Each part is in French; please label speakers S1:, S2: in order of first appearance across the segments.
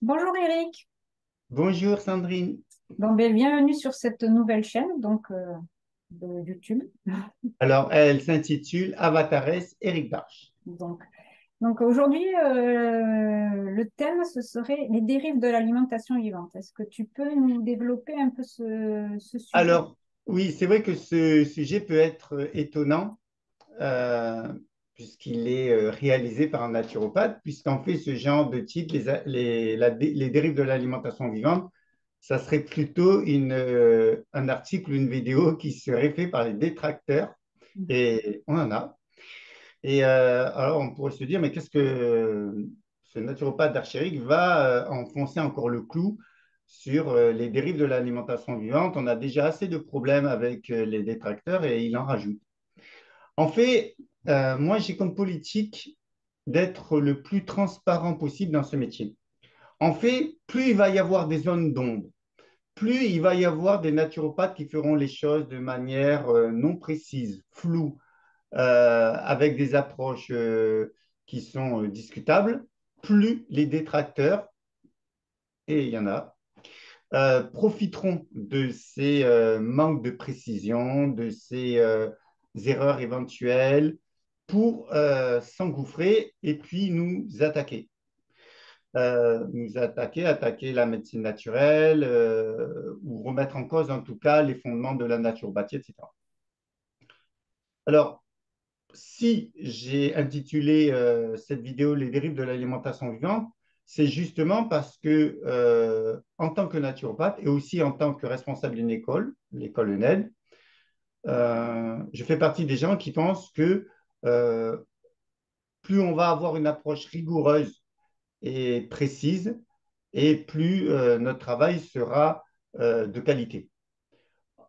S1: Bonjour Eric,
S2: Bonjour Sandrine.
S1: bienvenue sur cette nouvelle chaîne de YouTube.
S2: Alors, elle s'intitule Avatares Eric Darche.
S1: Donc, Aujourd'hui, le thème, ce serait les dérives de l'alimentation vivante. Est-ce que tu peux nous développer un peu ce sujet?
S2: Alors, oui, c'est vrai que ce sujet peut être étonnant euh, puisqu'il est réalisé par un naturopathe, puisqu'en fait, ce genre de titre, les dérives de l'alimentation vivante, ça serait plutôt un article, une vidéo qui serait fait par les détracteurs, et on en a. Et alors, on pourrait se dire, mais qu'est-ce que ce naturopathe d'Archéric va enfoncer encore le clou sur les dérives de l'alimentation vivante? On a déjà assez de problèmes avec les détracteurs et il en rajoute. En fait, moi, j'ai comme politique d'être le plus transparent possible dans ce métier. En fait, plus il va y avoir des zones d'ombre, plus il va y avoir des naturopathes qui feront les choses de manière non précise, floue, avec des approches qui sont discutables, plus les détracteurs, et il y en a, profiteront de ces manques de précision, de ces erreurs éventuelles pour s'engouffrer et puis attaquer la médecine naturelle ou remettre en cause en tout cas les fondements de la naturopathie, etc. Alors, si j'ai intitulé cette vidéo Les dérives de l'alimentation vivante, c'est justement parce que, en tant que naturopathe et aussi en tant que responsable d'une école, l'école ENED, je fais partie des gens qui pensent que euh, plus on va avoir une approche rigoureuse et précise, et plus notre travail sera de qualité.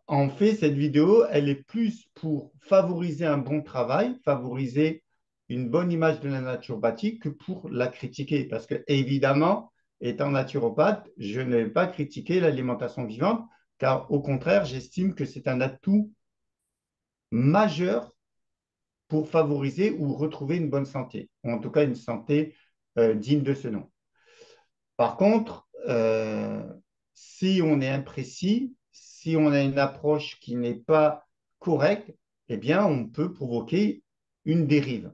S2: En fait, cette vidéo, elle est plus pour favoriser un bon travail, favoriser une bonne image de la naturopathie que pour la critiquer. Parce que, évidemment, étant naturopathe, je ne vais pas critiquer l'alimentation vivante, car au contraire, j'estime que c'est un atout majeur pour favoriser ou retrouver une bonne santé, ou en tout cas une santé digne de ce nom. Par contre, si on est imprécis, si on a une approche qui n'est pas correcte, eh bien, on peut provoquer une dérive.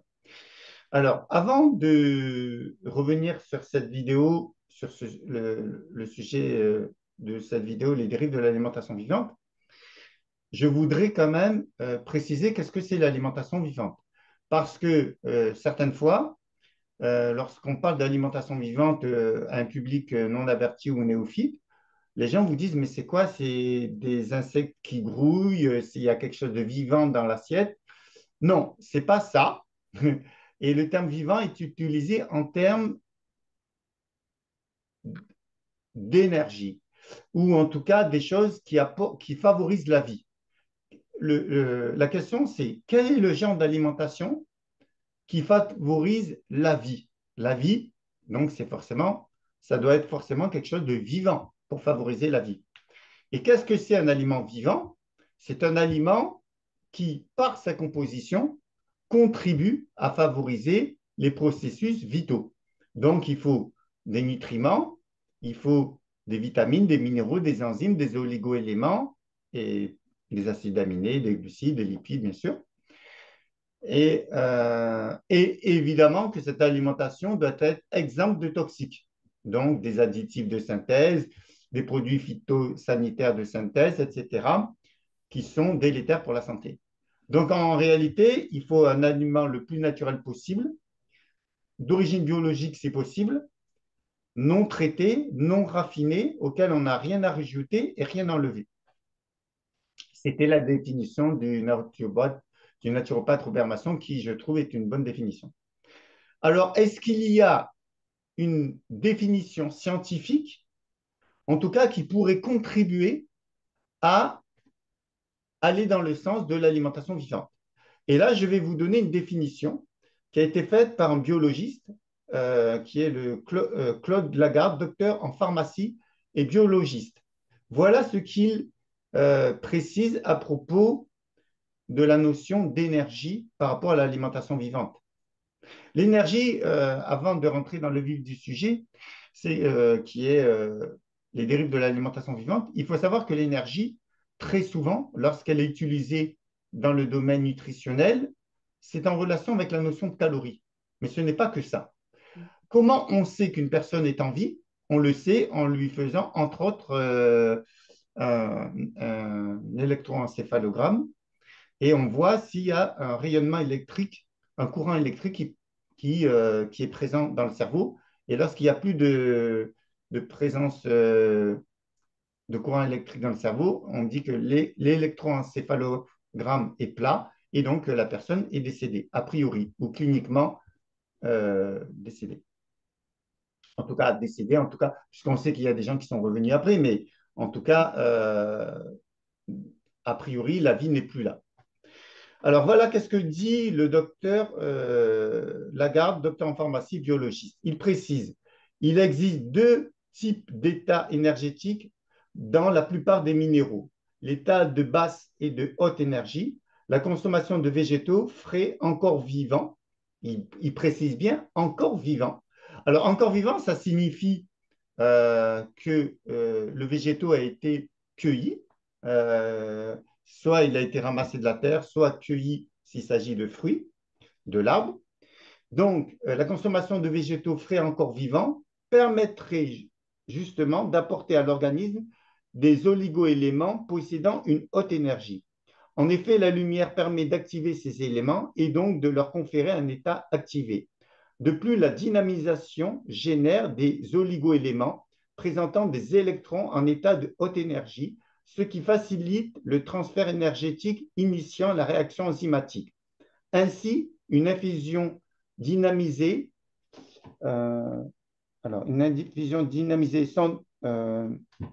S2: Alors, avant de revenir sur cette vidéo, sur le sujet de cette vidéo, les dérives de l'alimentation vivante, je voudrais quand même préciser qu'est-ce que c'est l'alimentation vivante. Parce que certaines fois, lorsqu'on parle d'alimentation vivante à un public non averti ou néophyte, les gens vous disent, mais c'est quoi? C'est des insectes qui grouillent, s'il y a quelque chose de vivant dans l'assiette. Non, c'est pas ça. Et le terme vivant est utilisé en termes d'énergie, ou en tout cas des choses qui favorisent la vie. La question, c'est quel est le genre d'alimentation qui favorise la vie? La vie, donc ça doit être forcément quelque chose de vivant pour favoriser la vie. Et qu'est-ce que c'est un aliment vivant? C'est un aliment qui, par sa composition, contribue à favoriser les processus vitaux. Donc, il faut des nutriments, il faut des vitamines, des minéraux, des enzymes, des oligoéléments et des acides aminés, des glucides, des lipides, bien sûr. Et évidemment que cette alimentation doit être exempte de toxiques, donc des additifs de synthèse, des produits phytosanitaires de synthèse, etc., qui sont délétères pour la santé. Donc en réalité, il faut un aliment le plus naturel possible, d'origine biologique si possible, non traité, non raffiné, auquel on n'a rien à rajouter et rien à enlever. C'était la définition du naturopathe Robert Masson, qui, je trouve, est une bonne définition. Alors, est-ce qu'il y a une définition scientifique, en tout cas, qui pourrait contribuer à aller dans le sens de l'alimentation vivante? Et là, je vais vous donner une définition qui a été faite par un biologiste, qui est Claude Lagarde, docteur en pharmacie et biologiste. Voilà ce qu'il précise à propos de la notion d'énergie par rapport à l'alimentation vivante. L'énergie, avant de rentrer dans le vif du sujet, qui est les dérives de l'alimentation vivante. Il faut savoir que l'énergie, très souvent, lorsqu'elle est utilisée dans le domaine nutritionnel, c'est en relation avec la notion de calories. Mais ce n'est pas que ça. Comment on sait qu'une personne est en vie? On le sait en lui faisant, entre autres, un électroencéphalogramme et on voit s'il y a un rayonnement électrique, un courant électrique qui est présent dans le cerveau. Et lorsqu'il n'y a plus de présence de courant électrique dans le cerveau, on dit que l'électroencéphalogramme est plat et donc la personne est décédée, a priori, ou cliniquement décédée. En tout cas, décédée, en tout cas, puisqu'on sait qu'il y a des gens qui sont revenus après, mais en tout cas, a priori, la vie n'est plus là. Alors voilà, qu'est-ce que dit le docteur Lagarde, docteur en pharmacie, biologiste. Il précise, il existe deux types d'états énergétiques dans la plupart des minéraux. L'état de basse et de haute énergie, la consommation de végétaux frais encore vivants. Il précise bien encore vivants. Alors encore vivant, ça signifie que le végétaux a été cueilli. Soit il a été ramassé de la terre, soit cueilli s'il s'agit de fruits, de l'arbre. Donc, la consommation de végétaux frais encore vivants permettrait justement d'apporter à l'organisme des oligoéléments possédant une haute énergie. En effet, la lumière permet d'activer ces éléments et donc de leur conférer un état activé. De plus, la dynamisation génère des oligoéléments présentant des électrons en état de haute énergie, ce qui facilite le transfert énergétique initiant la réaction enzymatique. Ainsi, une infusion dynamisée,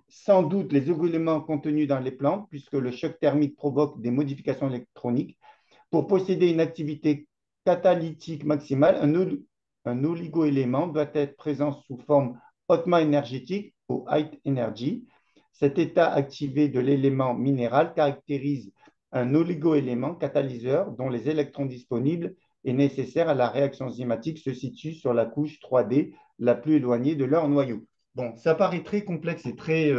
S2: sans doute les oligoéléments contenus dans les plantes, puisque le choc thermique provoque des modifications électroniques. Pour posséder une activité catalytique maximale, un oligoélément doit être présent sous forme hautement énergétique ou high energy. Cet état activé de l'élément minéral caractérise un oligoélément catalyseur dont les électrons disponibles et nécessaires à la réaction enzymatique se situent sur la couche 3D la plus éloignée de leur noyau. Bon, ça paraît très complexe et très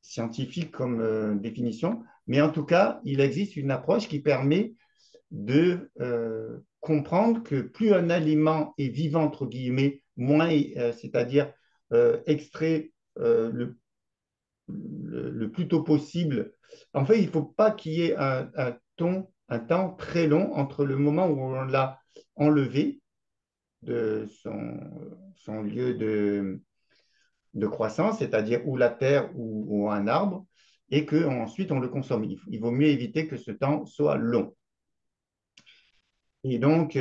S2: scientifique comme définition, mais en tout cas, il existe une approche qui permet de comprendre que plus un aliment est vivant, entre guillemets, moins, c'est-à-dire extrait le plus tôt possible. En fait, il ne faut pas qu'il y ait un temps très long entre le moment où on l'a enlevé de son lieu de croissance, c'est-à-dire ou la terre ou un arbre, et qu'ensuite on le consomme. Il vaut mieux éviter que ce temps soit long. Et donc,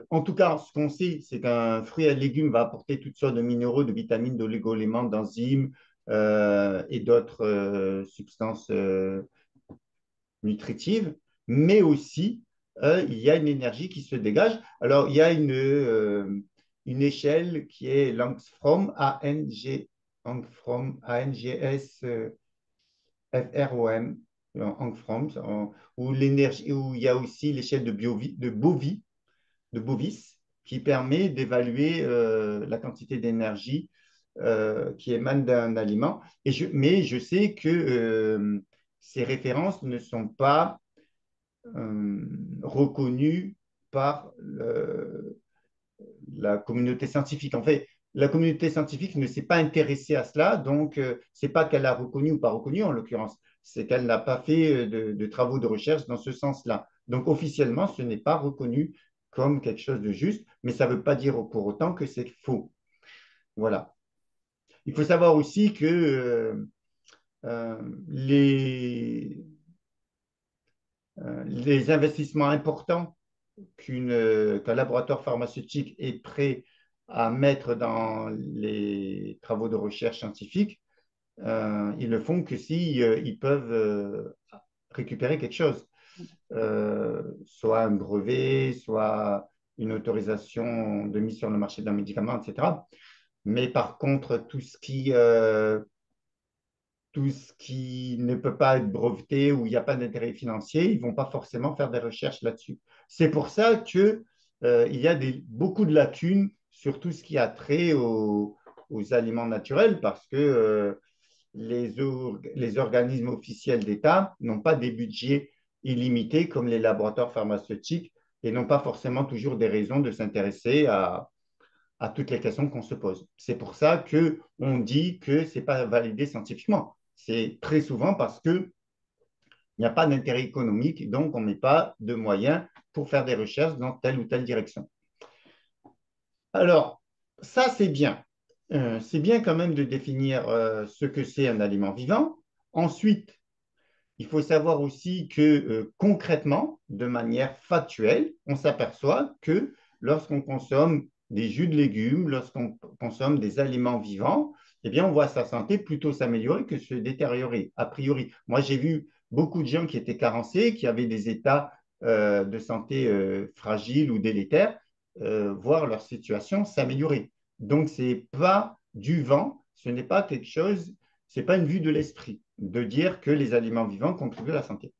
S2: en tout cas, ce qu'on sait, c'est qu'un fruit et légume va apporter toutes sortes de minéraux, de vitamines, d'oligo-éléments, d'enzymes et d'autres substances nutritives, mais aussi il y a une énergie qui se dégage. Alors, il y a une échelle qui est l'angstrom, Angstrom, ANGS, FROM, Angstrom, où l'énergie, où il y a aussi l'échelle de Bovis, qui permet d'évaluer la quantité d'énergie qui émane d'un aliment. Mais je sais que ces références ne sont pas reconnues par la communauté scientifique. En fait, la communauté scientifique ne s'est pas intéressée à cela, donc ce n'est pas qu'elle a reconnu ou pas reconnu en l'occurrence, c'est qu'elle n'a pas fait de travaux de recherche dans ce sens-là. Donc officiellement, ce n'est pas reconnu comme quelque chose de juste, mais ça ne veut pas dire pour autant que c'est faux. Voilà. Il faut savoir aussi que les investissements importants qu'un laboratoire pharmaceutique est prêt à mettre dans les travaux de recherche scientifique, ils ne font que si ils peuvent récupérer quelque chose, soit un brevet, soit une autorisation de mise sur le marché d'un médicament, etc. Mais par contre, tout ce qui ne peut pas être breveté ou il n'y a pas d'intérêt financier, ils ne vont pas forcément faire des recherches là-dessus. C'est pour ça qu'il y a beaucoup de lacunes sur tout ce qui a trait aux aliments naturels parce que les organismes officiels d'État n'ont pas des budgets illimités comme les laboratoires pharmaceutiques et n'ont pas forcément toujours des raisons de s'intéresser à toutes les questions qu'on se pose. C'est pour ça qu'on dit que ce n'est pas validé scientifiquement. C'est très souvent parce qu'il n'y a pas d'intérêt économique, donc on ne met pas de moyens pour faire des recherches dans telle ou telle direction. Alors, ça, c'est bien. C'est bien quand même de définir ce que c'est un aliment vivant. Ensuite, il faut savoir aussi que concrètement, de manière factuelle, on s'aperçoit que lorsqu'on consomme des jus de légumes, lorsqu'on consomme des aliments vivants, eh bien, on voit sa santé plutôt s'améliorer que se détériorer, a priori. Moi, j'ai vu beaucoup de gens qui étaient carencés, qui avaient des états de santé fragiles ou délétères, voir leur situation s'améliorer. Donc, ce n'est pas du vent, ce n'est pas quelque chose, ce n'est pas une vue de l'esprit de dire que les aliments vivants contribuent à la santé.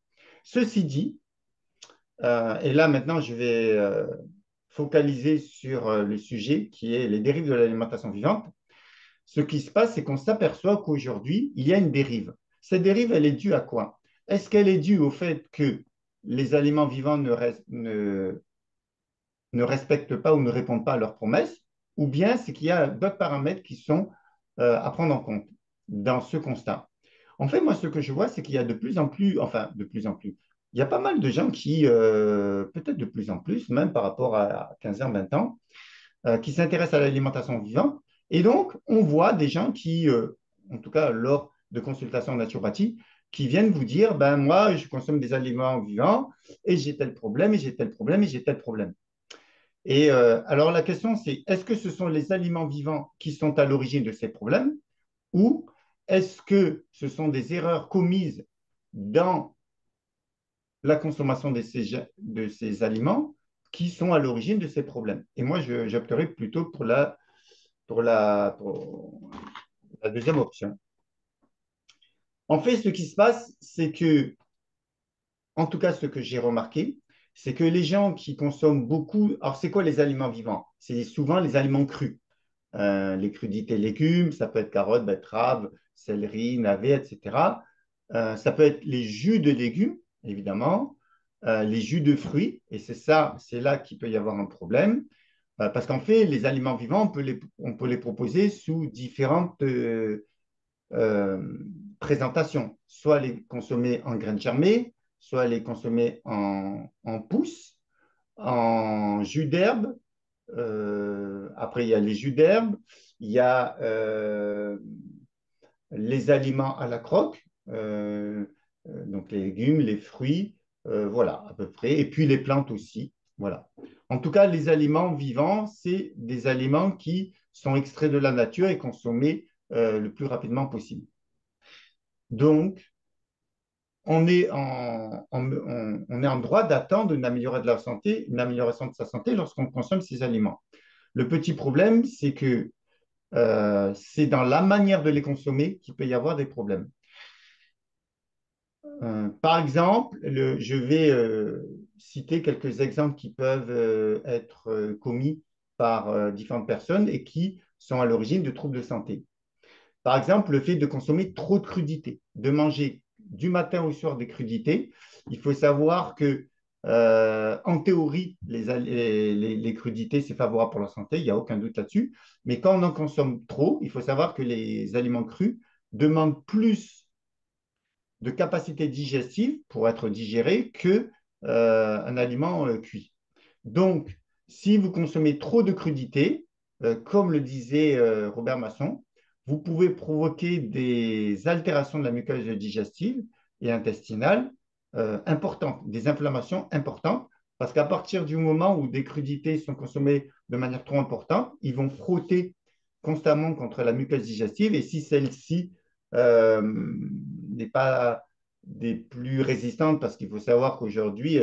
S2: Ceci dit, et là maintenant je vais focaliser sur le sujet qui est les dérives de l'alimentation vivante, ce qui se passe, c'est qu'on s'aperçoit qu'aujourd'hui, il y a une dérive. Cette dérive, elle est due à quoi? Est-ce qu'elle est due au fait que les aliments vivants ne respectent pas ou ne répondent pas à leurs promesses, ou bien c'est qu'il y a d'autres paramètres qui sont à prendre en compte dans ce constat? En fait, moi, ce que je vois, c'est qu'il y a de plus en plus, enfin, de plus en plus, il y a pas mal de gens qui, peut-être de plus en plus, même par rapport à 15 ans, 20 ans, qui s'intéressent à l'alimentation vivante. Et donc, on voit des gens qui, en tout cas lors de consultations en naturopathie, qui viennent vous dire, ben moi, je consomme des aliments vivants et j'ai tel problème, et j'ai tel problème, et j'ai tel problème. Et alors la question, c'est est-ce que ce sont les aliments vivants qui sont à l'origine de ces problèmes ou est-ce que ce sont des erreurs commises dans la consommation de ces aliments qui sont à l'origine de ces problèmes? Et moi, j'opterais plutôt pour la deuxième option. En fait, ce qui se passe, c'est que, en tout cas, ce que j'ai remarqué, c'est que les gens qui consomment beaucoup, alors c'est quoi les aliments vivants? C'est souvent les aliments crus. Les crudités légumes, ça peut être carottes, betteraves, céleri, navets, etc. Ça peut être les jus de légumes, évidemment, les jus de fruits, et c'est là qu'il peut y avoir un problème, parce qu'en fait, les aliments vivants, on peut les proposer sous différentes euh, présentations, soit les consommer en graines germées, soit les consommer en pousses, en jus d'herbe, après, il y a les jus d'herbe, il y a les aliments à la croque, donc les légumes, les fruits, voilà, à peu près, et puis les plantes aussi. Voilà. En tout cas, les aliments vivants, c'est des aliments qui sont extraits de la nature et consommés le plus rapidement possible. Donc, on est en droit d'attendre une amélioration de la santé, une amélioration de sa santé lorsqu'on consomme ces aliments. Le petit problème, c'est que c'est dans la manière de les consommer qu'il peut y avoir des problèmes. Par exemple, je vais citer quelques exemples qui peuvent être commis par différentes personnes et qui sont à l'origine de troubles de santé. Par exemple, le fait de consommer trop de crudités, de manger du matin au soir des crudités. Il faut savoir que, en théorie, les crudités, c'est favorable pour la santé, il n'y a aucun doute là-dessus. Mais quand on en consomme trop, il faut savoir que les aliments crus demandent plus de capacité digestive pour être digérés que un aliment cuit. Donc, si vous consommez trop de crudités, comme le disait Robert Masson, vous pouvez provoquer des altérations de la muqueuse digestive et intestinale importantes, des inflammations importantes, parce qu'à partir du moment où des crudités sont consommées de manière trop importante, ils vont frotter constamment contre la muqueuse digestive, et si celle-ci n'est pas des plus résistantes, parce qu'il faut savoir qu'aujourd'hui,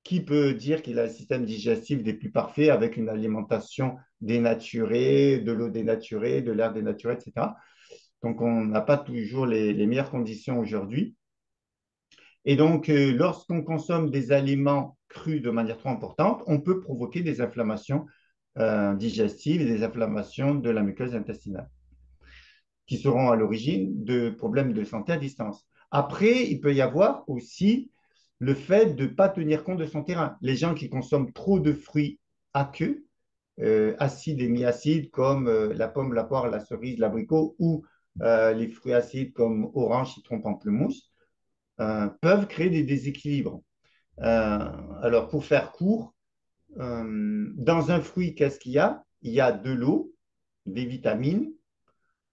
S2: qui peut dire qu'il a un système digestif des plus parfaits avec une alimentation dénaturée, de l'eau dénaturée, de l'air dénaturé, etc. Donc, on n'a pas toujours les meilleures conditions aujourd'hui. Et donc, lorsqu'on consomme des aliments crus de manière trop importante, on peut provoquer des inflammations digestives et des inflammations de la muqueuse intestinale qui seront à l'origine de problèmes de santé à distance. Après, il peut y avoir aussi le fait de ne pas tenir compte de son terrain. Les gens qui consomment trop de fruits aqueux, acides et mi-acides comme la pomme, la poire, la cerise, l'abricot ou les fruits acides comme orange, citron, pamplemousse, peuvent créer des déséquilibres. Alors, pour faire court, dans un fruit, qu'est-ce qu'il y a? Il y a de l'eau, des vitamines,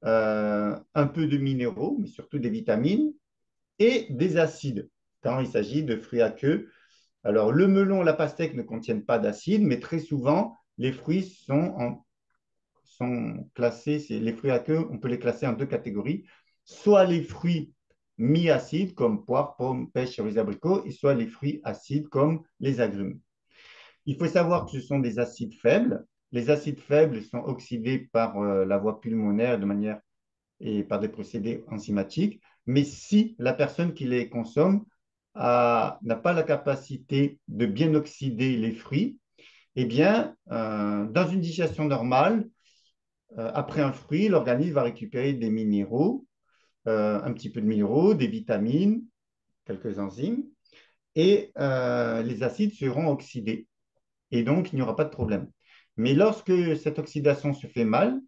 S2: un peu de minéraux, mais surtout des vitamines, et des acides, quand il s'agit de fruits aqueux. Alors, le melon, la pastèque ne contiennent pas d'acide, mais très souvent, les fruits sont classés, les fruits aqueux, on peut les classer en deux catégories, soit les fruits mi-acides comme poire, pomme, pêche, cerises, abricots, et soit les fruits acides comme les agrumes. Il faut savoir que ce sont des acides faibles. Les acides faibles sont oxydés par la voie pulmonaire de manière et par des procédés enzymatiques. Mais si la personne qui les consomme n'a pas la capacité de bien oxyder les fruits, eh bien, dans une digestion normale, après un fruit, l'organisme va récupérer des minéraux, un petit peu de minéraux, des vitamines, quelques enzymes, et les acides seront oxydés. Et donc, il n'y aura pas de problème. Mais lorsque cette oxydation se fait mal,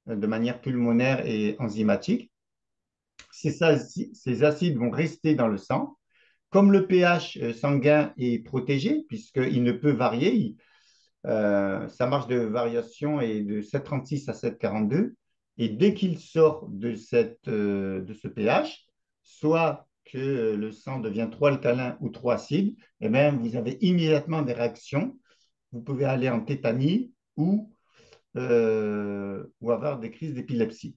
S2: de manière pulmonaire et enzymatique, ces acides vont rester dans le sang. Comme le pH sanguin est protégé, puisqu'il ne peut varier, sa marge de variation est de 7,36 à 7,42. Et dès qu'il sort de ce pH, soit que le sang devient trop alcalin ou trop acide, eh bien, vous avez immédiatement des réactions. Vous pouvez aller en tétanie ou avoir des crises d'épilepsie.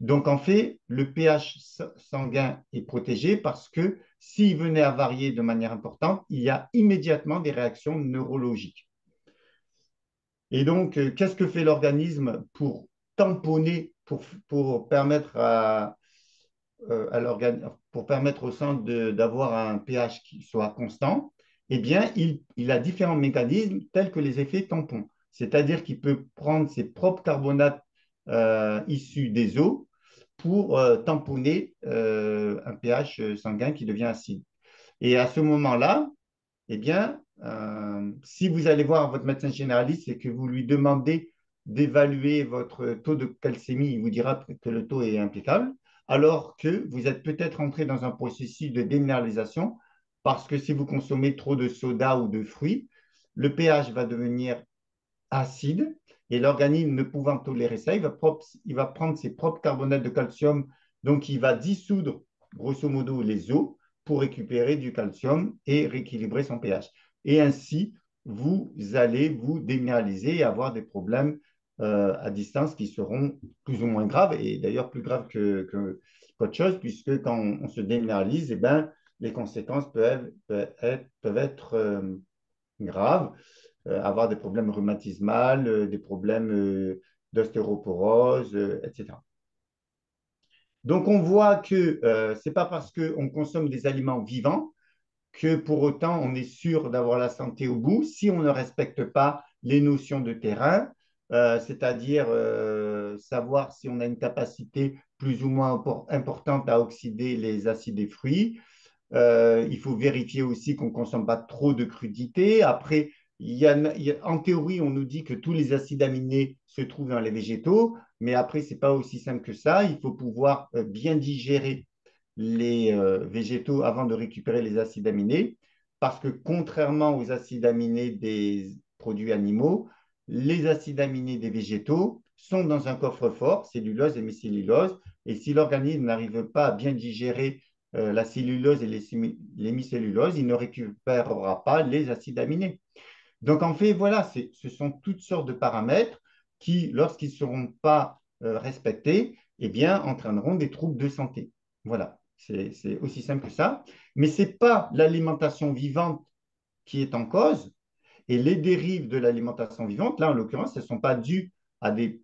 S2: Donc, en fait, le pH sanguin est protégé parce que s'il venait à varier de manière importante, il y a immédiatement des réactions neurologiques. Et donc, qu'est-ce que fait l'organisme pour tamponner, pour permettre pour permettre au sang d'avoir un pH qui soit constant? Eh bien, il a différents mécanismes tels que les effets tampons. C'est-à-dire qu'il peut prendre ses propres carbonates issus des eaux pour tamponner un pH sanguin qui devient acide. Et à ce moment-là, eh bien, si vous allez voir votre médecin généraliste et que vous lui demandez d'évaluer votre taux de calcémie, il vous dira que le taux est impeccable, alors que vous êtes peut-être entré dans un processus de déminéralisation parce que si vous consommez trop de soda ou de fruits, le pH va devenir acide et l'organisme ne pouvant tolérer ça, il va prendre ses propres carbonates de calcium, donc il va dissoudre grosso modo les eaux pour récupérer du calcium et rééquilibrer son pH. Et ainsi, vous allez vous déminéraliser et avoir des problèmes à distance qui seront plus ou moins graves, et d'ailleurs plus graves qu'autre chose, puisque quand on se déminéralise, eh ben, les conséquences peuvent être graves, avoir des problèmes rhumatismaux, des problèmes d'ostéoporose, etc. Donc, on voit que ce n'est pas parce qu'on consomme des aliments vivants que pour autant on est sûr d'avoir la santé au bout si on ne respecte pas les notions de terrain, c'est-à-dire savoir si on a une capacité plus ou moins importante à oxyder les acides des fruits. Il faut vérifier aussi qu'on ne consomme pas trop de crudités. Après, en théorie, on nous dit que tous les acides aminés se trouvent dans les végétaux, mais après, ce n'est pas aussi simple que ça. Il faut pouvoir bien digérer les végétaux avant de récupérer les acides aminés, parce que contrairement aux acides aminés des produits animaux, les acides aminés des végétaux sont dans un coffre-fort, cellulose et hémicellulose, et si l'organisme n'arrive pas à bien digérer la cellulose et l'hémicellulose, il ne récupérera pas les acides aminés. Donc, en fait, voilà, ce sont toutes sortes de paramètres qui, lorsqu'ils ne seront pas respectés, eh bien, entraîneront des troubles de santé. Voilà, c'est aussi simple que ça. Mais ce n'est pas l'alimentation vivante qui est en cause, et les dérives de l'alimentation vivante, là, en l'occurrence, elles ne sont pas dues à des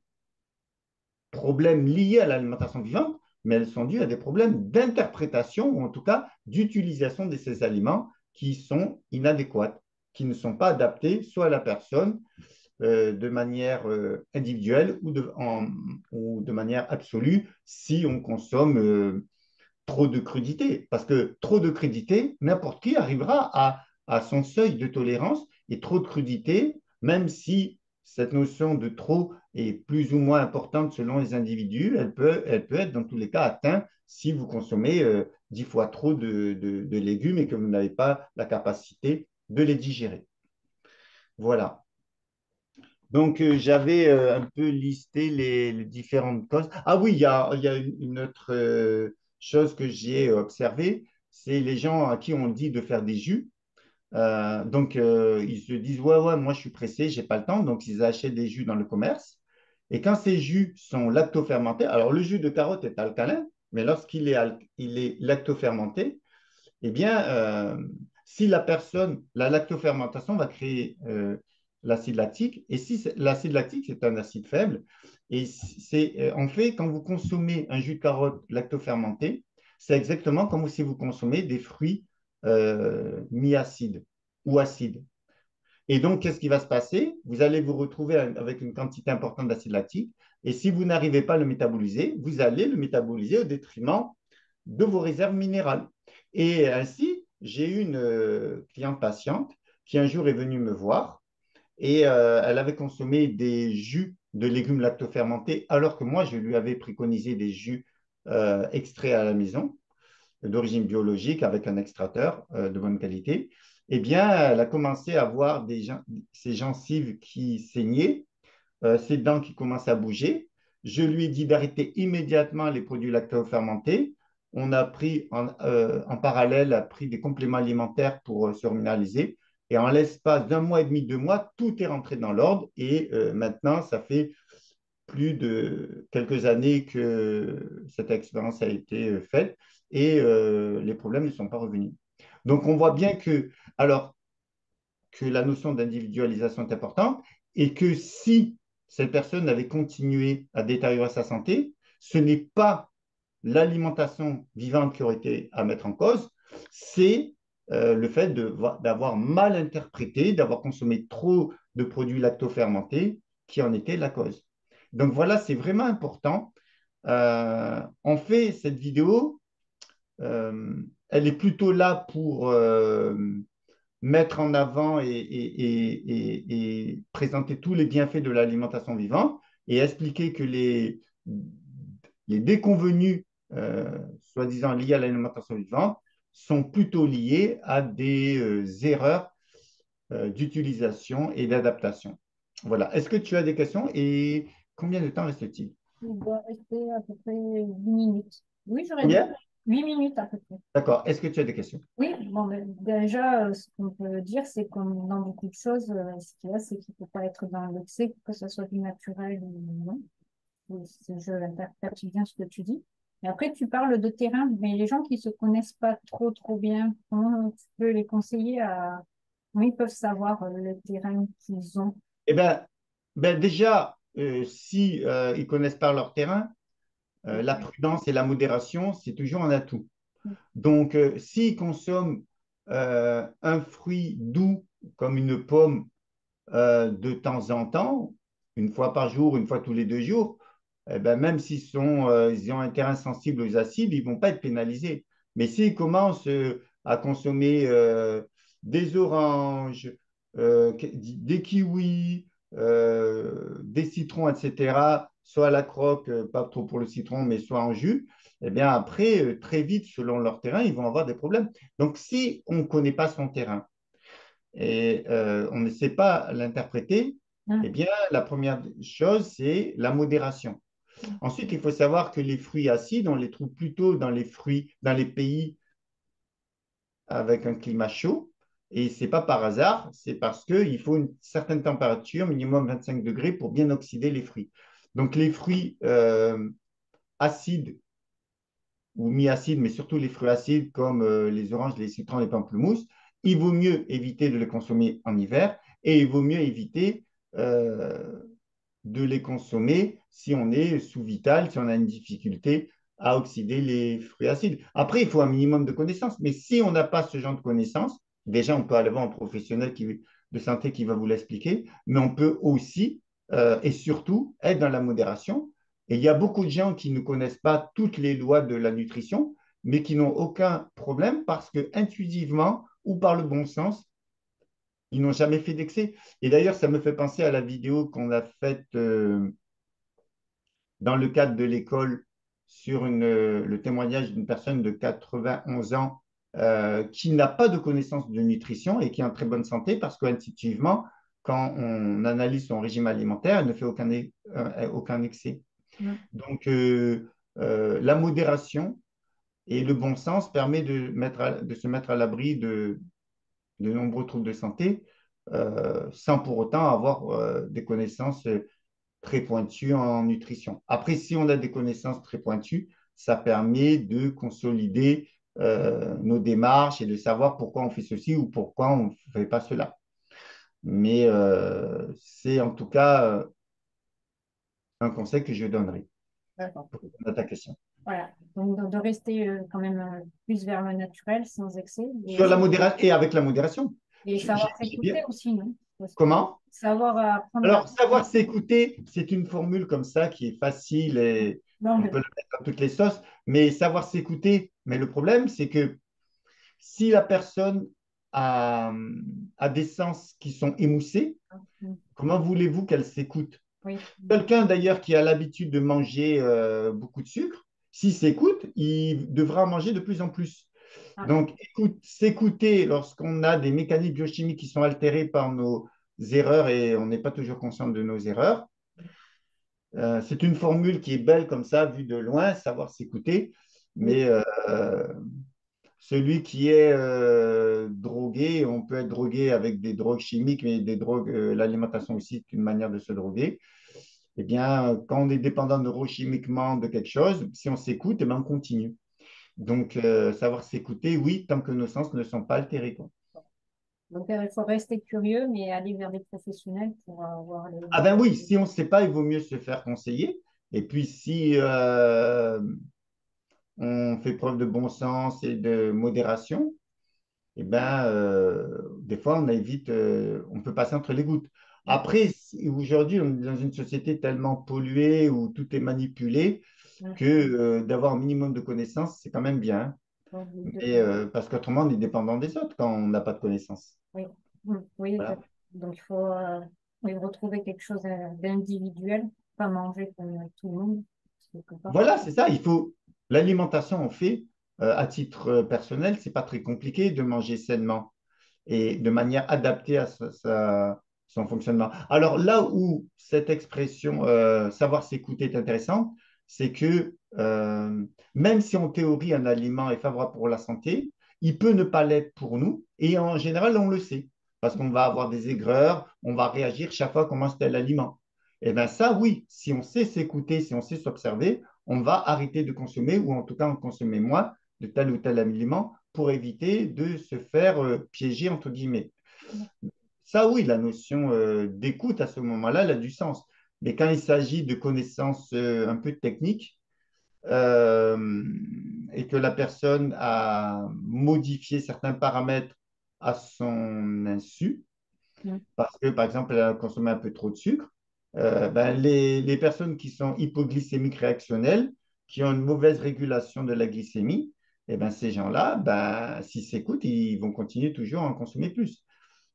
S2: problèmes liés à l'alimentation vivante, mais elles sont dues à des problèmes d'interprétation ou en tout cas d'utilisation de ces aliments qui sont inadéquats, qui ne sont pas adaptés soit à la personne, de manière individuelle ou de manière absolue si on consomme trop de crudité. Parce que trop de crudité, n'importe qui arrivera à son seuil de tolérance et trop de crudité, même si cette notion de trop est plus ou moins importante selon les individus, elle peut être dans tous les cas atteinte si vous consommez 10 fois trop de légumes et que vous n'avez pas la capacité de les digérer. Voilà. Donc, j'avais un peu listé les différentes causes. Ah oui, il y a une autre chose que j'ai observée, c'est les gens à qui on dit de faire des jus. Ils se disent, ouais, ouais, moi, je suis pressé, j'ai pas le temps. Donc, ils achètent des jus dans le commerce. Et quand ces jus sont lactofermentés, alors le jus de carotte est alcalin, mais lorsqu'il est lactofermenté, eh bien, si la lactofermentation va créer l'acide lactique, et si l'acide lactique, c'est un acide faible, et en fait, quand vous consommez un jus de carotte lactofermenté, c'est exactement comme si vous consommez des fruits mi-acides ou acides. Et donc, qu'est-ce qui va se passer? Vous allez vous retrouver avec une quantité importante d'acide lactique, et si vous n'arrivez pas à le métaboliser, vous allez le métaboliser au détriment de vos réserves minérales. Et ainsi, j'ai eu une cliente patiente qui un jour est venue me voir et elle avait consommé des jus de légumes lactofermentés alors que moi, je lui avais préconisé des jus extraits à la maison d'origine biologique avec un extracteur de bonne qualité. Eh bien, elle a commencé à avoir ses gencives qui saignaient, ses dents qui commencent à bouger. Je lui ai dit d'arrêter immédiatement les produits lacto-fermentés. On a pris en parallèle a pris des compléments alimentaires pour se minéraliser. Et en l'espace d'un mois et demi, 2 mois, tout est rentré dans l'ordre. Et maintenant, ça fait plus de quelques années que cette expérience a été faite et les problèmes ne sont pas revenus. Donc, on voit bien alors, que la notion d'individualisation est importante et que si cette personne avait continué à détériorer sa santé, ce n'est pas l'alimentation vivante qui aurait été à mettre en cause, c'est le fait d'avoir mal interprété, d'avoir consommé trop de produits lactofermentés qui en étaient la cause. Donc voilà, c'est vraiment important. On fait cette vidéo, elle est plutôt là pour mettre en avant et présenter tous les bienfaits de l'alimentation vivante et expliquer que les déconvenus soi-disant liés à l'alimentation vivante sont plutôt liés à des erreurs d'utilisation et d'adaptation. Voilà. Est-ce que tu as des questions et combien de temps reste-t-il?
S1: Il doit rester à peu près 8 minutes. Oui, j'aurais dit
S2: Combien?
S1: 8 minutes à peu près.
S2: D'accord. Est-ce que tu as des questions?
S1: Oui, bon, mais déjà, ce qu'on peut dire, c'est comme dans beaucoup de choses, ce qu'il y a, c'est qu'il ne faut pas être dans l'excès, que ce soit du naturel ou non. Je interprète bien ce que tu dis. Et après, tu parles de terrain, mais les gens qui se connaissent pas trop bien, comment tu peux les conseiller comment ils peuvent savoir le terrain qu'ils ont?
S2: Eh bien, déjà, si ils connaissent pas leur terrain, la prudence et la modération, c'est toujours un atout. Donc, s'ils consomment un fruit doux comme une pomme de temps en temps, une fois par jour, une fois tous les 2 jours, eh ben, même ils ont un terrain sensible aux acides, ils ne vont pas être pénalisés. Mais s'ils commencent à consommer des oranges, des kiwis, des citrons, etc., soit à la croque, pas trop pour le citron, mais soit en jus, eh bien après, très vite, selon leur terrain, ils vont avoir des problèmes. Donc, si on ne connaît pas son terrain, et on ne sait pas l'interpréter, eh
S1: Hein.
S2: bien, la première chose, c'est la modération. Ensuite, il faut savoir que les fruits acides, on les trouve plutôt dans les pays avec un climat chaud. Et ce n'est pas par hasard, c'est parce qu'il faut une certaine température, minimum 25 degrés, pour bien oxyder les fruits. Donc, les fruits acides ou mi-acides, mais surtout les fruits acides comme les oranges, les citrons, les pamplemousses, il vaut mieux éviter de les consommer en hiver et il vaut mieux éviter de les consommer si on est sous vital, si on a une difficulté à oxyder les fruits acides. Après, il faut un minimum de connaissances, mais si on n'a pas ce genre de connaissances, déjà, on peut aller voir un professionnel qui de santé qui va vous l'expliquer, mais on peut aussi et surtout être dans la modération. Et il y a beaucoup de gens qui ne connaissent pas toutes les lois de la nutrition, mais qui n'ont aucun problème parce que intuitivement ou par le bon sens, ils n'ont jamais fait d'excès. Et d'ailleurs, ça me fait penser à la vidéo qu'on a faite dans le cadre de l'école sur le témoignage d'une personne de 91 ans qui n'a pas de connaissance de nutrition et qui est en très bonne santé parce qu'intuitivement, quand on analyse son régime alimentaire, elle ne fait aucun excès.
S1: Mm.
S2: Donc, la modération et le bon sens permet de se mettre à l'abri de nombreux troubles de santé sans pour autant avoir des connaissances très pointues en nutrition. Après, si on a des connaissances très pointues, ça permet de consolider nos démarches et de savoir pourquoi on fait ceci ou pourquoi on ne fait pas cela. Mais c'est en tout cas un conseil que je donnerai
S1: D'accord.
S2: pour répondre à ta question.
S1: Voilà. Donc, de rester quand même plus vers le naturel, sans excès,
S2: Sur la modération et avec la modération.
S1: et savoir s'écouter aussi, non? Parce que
S2: Comment?
S1: savoir apprendre à...
S2: Alors, savoir s'écouter, c'est une formule comme ça qui est facile et
S1: Non,
S2: on peut la mettre dans toutes les sauces, mais savoir s'écouter, mais le problème, c'est que si la personne a, a des sens qui sont émoussés, comment voulez-vous qu'elle s'écoute?
S1: oui.
S2: Quelqu'un d'ailleurs qui a l'habitude de manger beaucoup de sucre, s'il s'écoute, il devra en manger de plus en plus.
S1: Ah,
S2: Donc, s'écouter lorsqu'on a des mécaniques biochimiques qui sont altérées par nos erreurs et on n'est pas toujours conscient de nos erreurs, c'est une formule qui est belle comme ça, vue de loin, savoir s'écouter,
S1: oui.
S2: mais celui qui est drogué, on peut être drogué avec des drogues chimiques, mais des drogues, l'alimentation aussi est une manière de se droguer. Eh bien, quand on est dépendant neurochimiquement de quelque chose, si on s'écoute, eh bien, on continue. Donc, savoir s'écouter, oui, tant que nos sens ne sont pas altérés, quoi.
S1: Donc, il faut rester curieux, mais aller vers des professionnels pour avoir les...
S2: Ah ben oui, si on ne sait pas, il vaut mieux se faire conseiller. Et puis, si on fait preuve de bon sens et de modération, eh ben, des fois, on peut passer entre les gouttes. Après, aujourd'hui, on est dans une société tellement polluée où tout est manipulé que d'avoir un minimum de connaissances, c'est quand même bien. Mais, parce qu'autrement, on est dépendant des autres quand on n'a pas de connaissances.
S1: Oui, oui,
S2: Voilà.
S1: donc il faut oui, retrouver quelque chose d'individuel, pas manger comme tout le monde, quelque part.
S2: Voilà, c'est ça. L'alimentation, en fait, à titre personnel, c'est pas très compliqué de manger sainement et de manière adaptée à son fonctionnement. Alors là où cette expression savoir s'écouter est intéressante, c'est que même si en théorie un aliment est favorable pour la santé, il peut ne pas l'être pour nous et en général on le sait parce qu'on va avoir des aigreurs, on va réagir chaque fois qu'on mange tel aliment. Et bien ça, oui, si on sait s'écouter, si on sait s'observer, on va arrêter de consommer ou en tout cas en consommer moins de tel ou tel aliment pour éviter de se faire piéger, entre guillemets. Ça, oui, la notion d'écoute à ce moment-là, elle a du sens. Mais quand il s'agit de connaissances un peu techniques et que la personne a modifié certains paramètres à son insu,
S1: Mm.
S2: parce que, par exemple, elle a consommé un peu trop de sucre, ben, les personnes qui sont hypoglycémiques réactionnelles, qui ont une mauvaise régulation de la glycémie, eh ben, ces gens-là, ben, s'ils s'écoutent, ils vont continuer toujours à en consommer plus.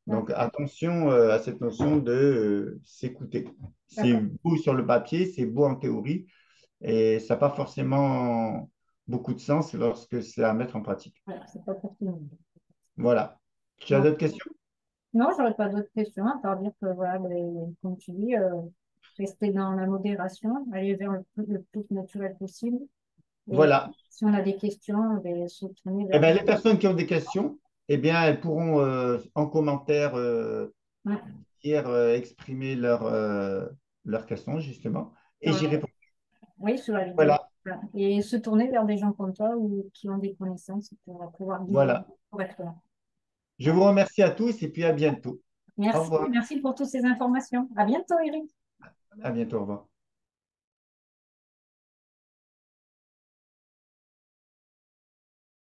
S1: Mm.
S2: Donc, attention à cette notion de s'écouter. C'est
S1: D'accord.
S2: beau sur le papier, c'est beau en théorie, et ça n'a pas forcément beaucoup de sens lorsque c'est à mettre en pratique.
S1: Voilà, c'est pas pour tout le monde.
S2: Voilà. Tu as
S1: Non,
S2: d'autres questions?
S1: non, j'aurais pas d'autres questions, à part dire que, voilà, ben, comme tu dis, rester dans la modération, aller vers le plus naturel possible. Et
S2: Voilà.
S1: si on a des questions, ben, se tourner
S2: Eh
S1: vers...
S2: bien, les personnes qui ont des questions, eh bien, elles pourront en commentaire
S1: Ouais,
S2: dire, exprimer leurs questions, justement, et j'y
S1: ouais.
S2: réponds.
S1: Oui, sur la vidéo.
S2: Voilà,
S1: Voilà. Et se tourner vers des gens comme toi ou qui ont des connaissances pour pouvoir guider
S2: voilà.
S1: correctement.
S2: Je
S1: Voilà.
S2: vous remercie à tous et puis à bientôt. Au
S1: Merci,
S2: revoir.
S1: merci pour toutes ces informations. À bientôt, Eric.
S2: À bientôt, au revoir.